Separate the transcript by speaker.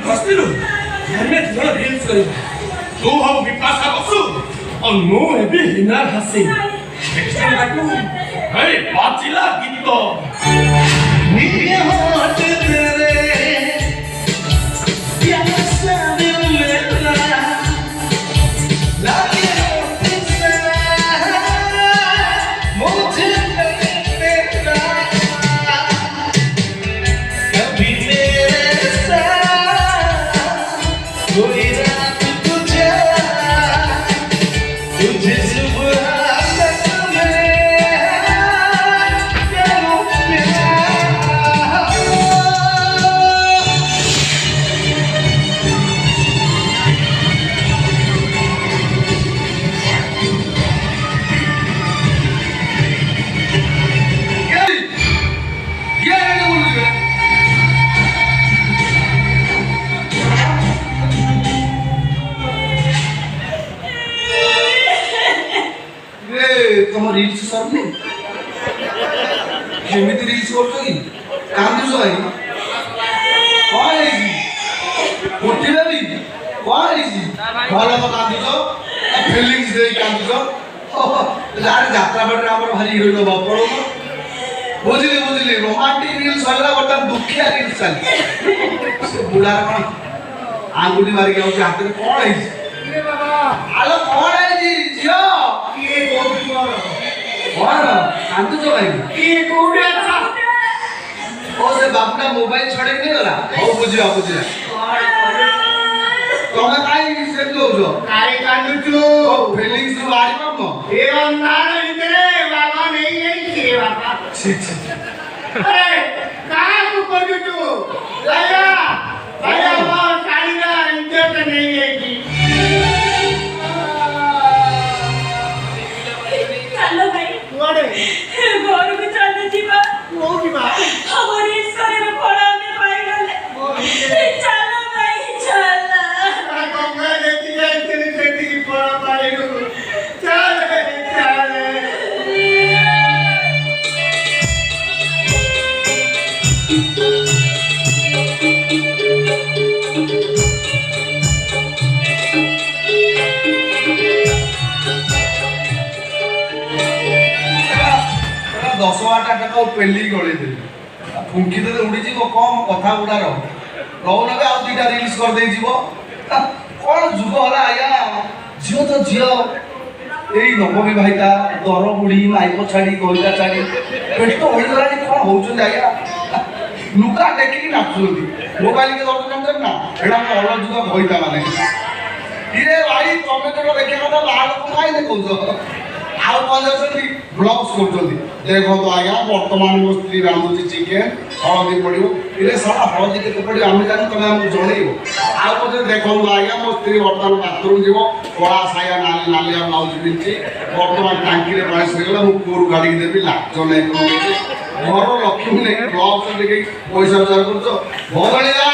Speaker 1: मस्ती लो हमें थोड़ा रील्स करें तू हम विपाशा बसु और नो भी हिना हसी एक्शन काटू हे बाचिला गीत नीले होठ तेरे प्यासा दिल मेरा लागे तुझसे मुझे तेरा कभी मेरे साथ कोई रात तुझे सुबह तक मैं करूं तुम रील्स सरनी केमिति रील्स करछो कि कांदिस भाई कोन हेजी उठिबे भी कोन हेजी भलो तो कांदिस फीलिंग्स दे कांदिस यार यात्रा बडरे हमर भारी हिरो बाप पड़ो बुझली रोमांटिक रील्स होला बर्तन दुखिया रील्स चल से बुढ़ा कोन आंगुली मारी के हाथ में कोन हेजी रे बाबा आलो कोन हेजी जियो किए कोन कांदु जो भाई किए कोडे था ओ से बापना मोबाइल छोड़े नहीं गला ओ बुझिया तमे काई से दो जो काई कांदु जो फीलिंग्स नु बारी पाबो ए अन्नार इतरे बाबा नहीं रे बाबा छी अरे का को कोडु तू भैया वो साड़ी ना इज्जत नहीं है की चलो भाई कोडे घर को चल जीवा कोकी बा हमर ईश्वर रे पड़ा में पाई गले चलो भाई चलो गंगा देती है तेरी बेटी की पड़ा पाई रो चल दस आटा टाका पेली गले फुंकी दे उड़ी जीव कम कथा गुड़ा रौन आ दुटा रिलीज कर दे जीव कौन जुग होला आया झील तो झील यही नवमी भाईटा दर बुढ़ी माइक छाड़ी गईटा छाड़ी पेट तो हो गला कौन होचन आया लुका देखी नाचुंदी मोबाइल के दर्शन ना एडा अलग जुग भईटा माने इरे भाई तमे तो देखा कथा लाल को काई देखौ आउ कौन जाती ब्लॉग्स करछोदी देखो तो आया वर्तमान मो स्त्री रांधुची चिकेन हळदी पड़ियो इले सारा हळदी के पड़ियो हम जान तमे हम जणैबो आउ पछे देखो आया मो स्त्री वर्तमान बाथरूम जीवो कोळा साया नालिया ब्लाउज पिंची वर्तमान टांकी रे बयस गेला मु कोरु गाड़ी देबी लाच नै घर लक्ष्मी नै ब्लॉग्स देखि पैसा विचार करछो भगणिया